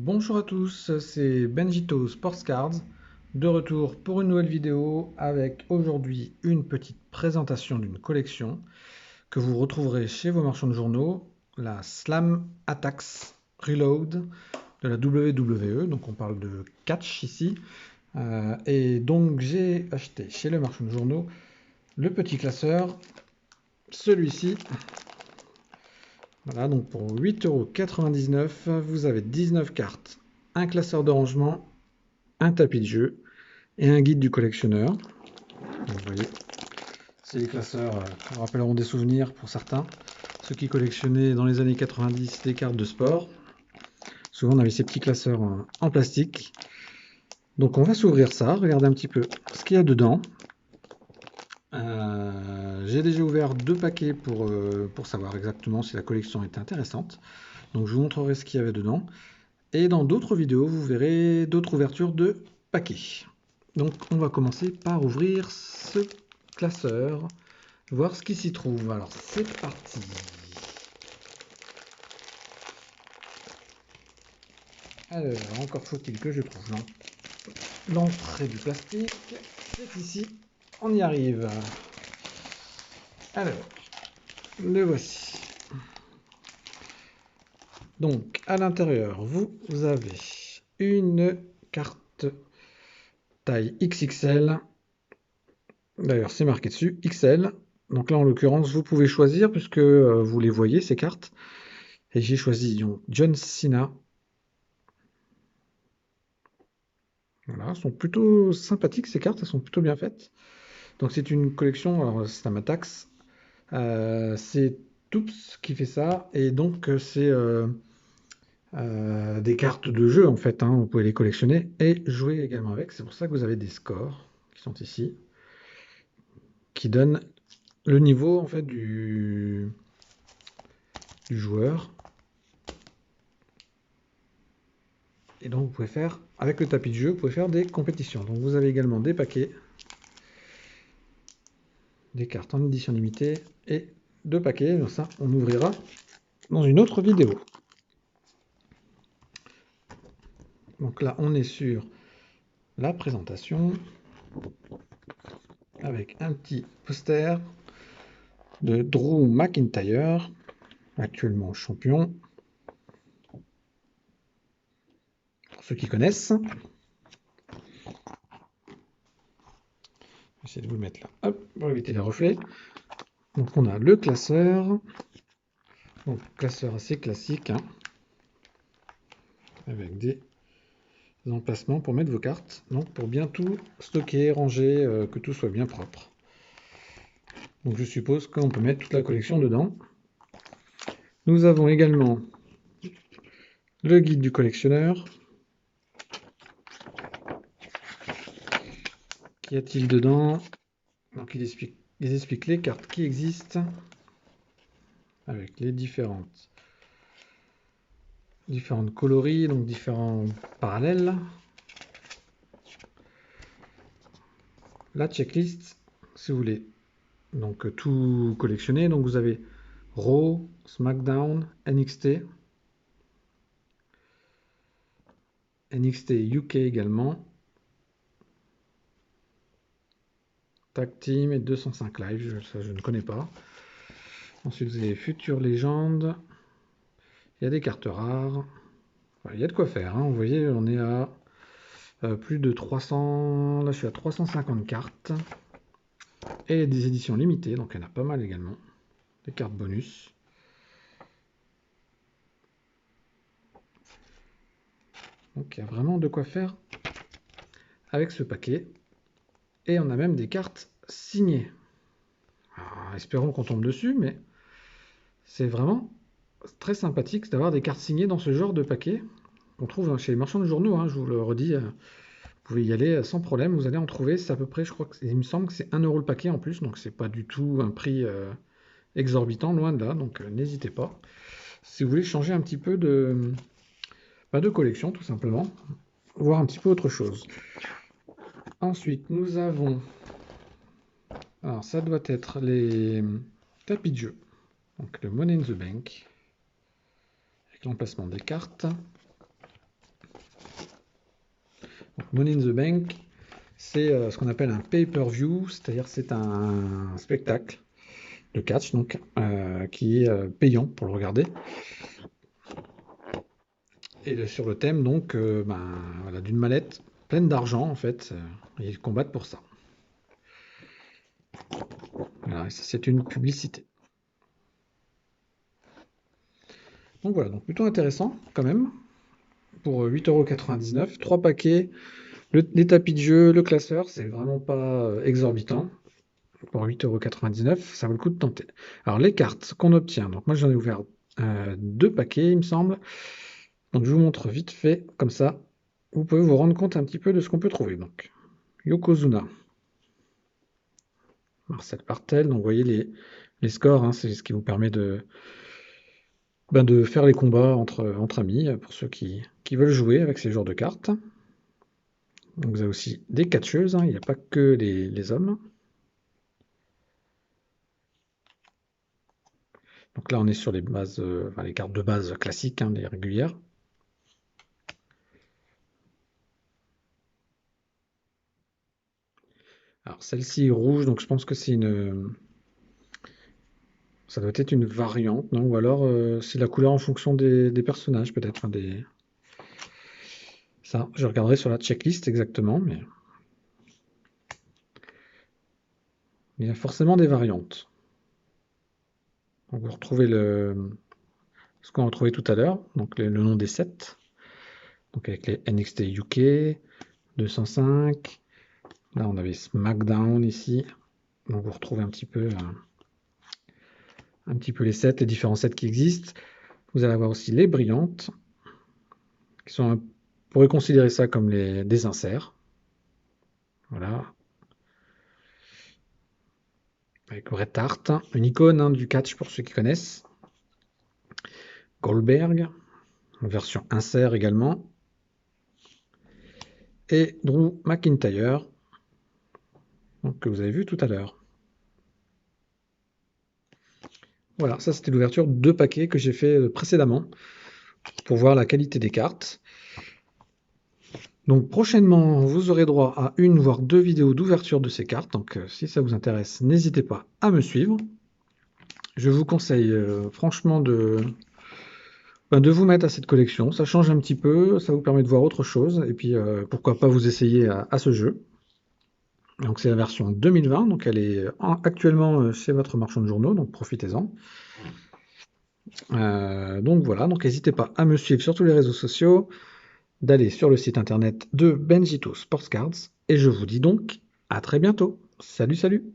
Bonjour à tous, c'est Benjito Sports Cards, de retour pour une nouvelle vidéo avec aujourd'hui une petite présentation d'une collection que vous retrouverez chez vos marchands de journaux, la Slam Attacks Reload de la WWE, donc on parle de catch ici. Et donc j'ai acheté chez le marchand de journaux le petit classeur, celui-ci. Voilà, donc pour 8,99 €, vous avez 19 cartes, un classeur de rangement, un tapis de jeu et un guide du collectionneur. Donc, vous voyez, c'est les classeurs qui rappelleront des souvenirs pour certains. Ceux qui collectionnaient dans les années 90 des cartes de sport. Souvent on avait ces petits classeurs en plastique. Donc on va s'ouvrir ça, regarder un petit peu ce qu'il y a dedans. J'ai déjà ouvert 2 paquets pour savoir exactement si la collection était intéressante. Donc je vous montrerai ce qu'il y avait dedans. Et dans d'autres vidéos, vous verrez d'autres ouvertures de paquets. Donc on va commencer par ouvrir ce classeur, voir ce qui s'y trouve. Alors c'est parti. Alors, encore faut-il que je trouve l'entrée du plastique. C'est ici, on y arrive. Alors, le voici. Donc, à l'intérieur, vous avez une carte taille XXL. D'ailleurs, c'est marqué dessus, XL. Donc là, en l'occurrence, vous pouvez choisir, puisque vous les voyez, ces cartes. Et j'ai choisi donc, John Cena. Voilà, elles sont plutôt sympathiques, ces cartes, elles sont plutôt bien faites. Donc c'est une collection, alors c'est un Matax. C'est Toops qui fait ça, et donc c'est des cartes de jeu, en fait, hein. Vous pouvez les collectionner et jouer également avec. C'est pour ça que vous avez des scores qui sont ici, qui donnent le niveau, en fait, du joueur. Et donc vous pouvez faire, avec le tapis de jeu, vous pouvez faire des compétitions. Donc vous avez également des paquets, des cartes en édition limitée et 2 paquets. Donc ça, on ouvrira dans une autre vidéo. Donc là, on est sur la présentation avec un petit poster de Drew McIntyre, actuellement champion. Pour ceux qui connaissent, j'essaie de vous le mettre là, hop, pour éviter les reflets. Donc on a le classeur, donc classeur assez classique, hein, avec des emplacements pour mettre vos cartes, donc pour bien tout stocker, ranger, que tout soit bien propre. Donc je suppose qu'on peut mettre toute la collection dedans. Nous avons également le guide du collectionneur. Qu'y a-t-il dedans? Donc il explique les cartes qui existent avec les différentes coloris, donc différents parallèles. La checklist, si vous voulez donc tout collectionner. Donc vous avez Raw, SmackDown, NXT, NXT UK également, Tag Team et 205 Live, ça je ne connais pas. Ensuite vous avez Future Legend, il y a des cartes rares, enfin, il y a de quoi faire, hein. Vous voyez, on est à plus de 300, là je suis à 350 cartes, et des éditions limitées, donc il y en a pas mal également, des cartes bonus. Donc il y a vraiment de quoi faire avec ce paquet. Et on a même des cartes signées. Alors, espérons qu'on tombe dessus, mais c'est vraiment très sympathique d'avoir des cartes signées dans ce genre de paquet qu'on trouve chez les marchands de journaux, hein, je vous le redis. Vous pouvez y aller sans problème, vous allez en trouver. C'est à peu près, je crois que il me semble que c'est 1 € le paquet en plus, donc c'est pas du tout un prix exorbitant, loin de là, donc n'hésitez pas. Si vous voulez changer un petit peu de collection, tout simplement, voir un petit peu autre chose. Ensuite, nous avons, alors ça doit être les tapis de jeu, donc le Money in the Bank, avec l'emplacement des cartes. Money in the Bank, c'est ce qu'on appelle un pay-per-view, c'est-à-dire c'est un spectacle de catch donc qui est payant pour le regarder. Et sur le thème donc voilà, d'une mallette pleine d'argent en fait, et ils combattent pour ça. Voilà, ça c'est une publicité. Donc voilà, donc plutôt intéressant quand même pour 8,99 €, 3 paquets, les tapis de jeu, le classeur, c'est vraiment pas exorbitant. Pour 8,99 €, ça vaut le coup de tenter. Alors les cartes qu'on obtient, donc moi j'en ai ouvert 2 paquets il me semble. Donc je vous montre vite fait, comme ça, vous pouvez vous rendre compte un petit peu de ce qu'on peut trouver. Donc Yokozuna, Marcel Martel, donc vous voyez les scores, hein, c'est ce qui vous permet de faire les combats entre amis, pour ceux qui veulent jouer avec ces genres de cartes. Donc vous avez aussi des catcheuses, hein, il n'y a pas que les hommes. Donc là on est sur les bases, enfin, les cartes de base classiques, hein, les régulières. Alors celle-ci est rouge, donc je pense que ça doit être une variante, non? Ou alors c'est la couleur en fonction des personnages, peut-être. Enfin, ça, je regarderai sur la checklist exactement, mais il y a forcément des variantes. Donc vous retrouvez ce qu'on a retrouvé tout à l'heure, donc le nom des sets, donc avec les NXT UK, 205. Là, on avait SmackDown ici. Donc vous retrouvez un petit peu les sets, les différents sets qui existent. Vous allez avoir aussi les brillantes, qui sont, on pourrait considérer ça comme des inserts. Voilà. Avec Bret Hart, une icône, hein, du catch pour ceux qui connaissent. Goldberg, en version insert également. Et Drew McIntyre, donc, que vous avez vu tout à l'heure. Voilà, ça c'était l'ouverture de 2 paquets que j'ai fait précédemment pour voir la qualité des cartes. Donc prochainement, vous aurez droit à une voire 2 vidéos d'ouverture de ces cartes. Donc si ça vous intéresse, n'hésitez pas à me suivre. Je vous conseille franchement de vous mettre à cette collection. Ça change un petit peu, ça vous permet de voir autre chose. Et puis pourquoi pas vous essayer à ce jeu. Donc c'est la version 2020, donc elle est actuellement chez votre marchand de journaux, donc profitez-en. Donc voilà, donc n'hésitez pas à me suivre sur tous les réseaux sociaux, d'aller sur le site internet de Benjito Sports Cards, et je vous dis donc à très bientôt. Salut, salut!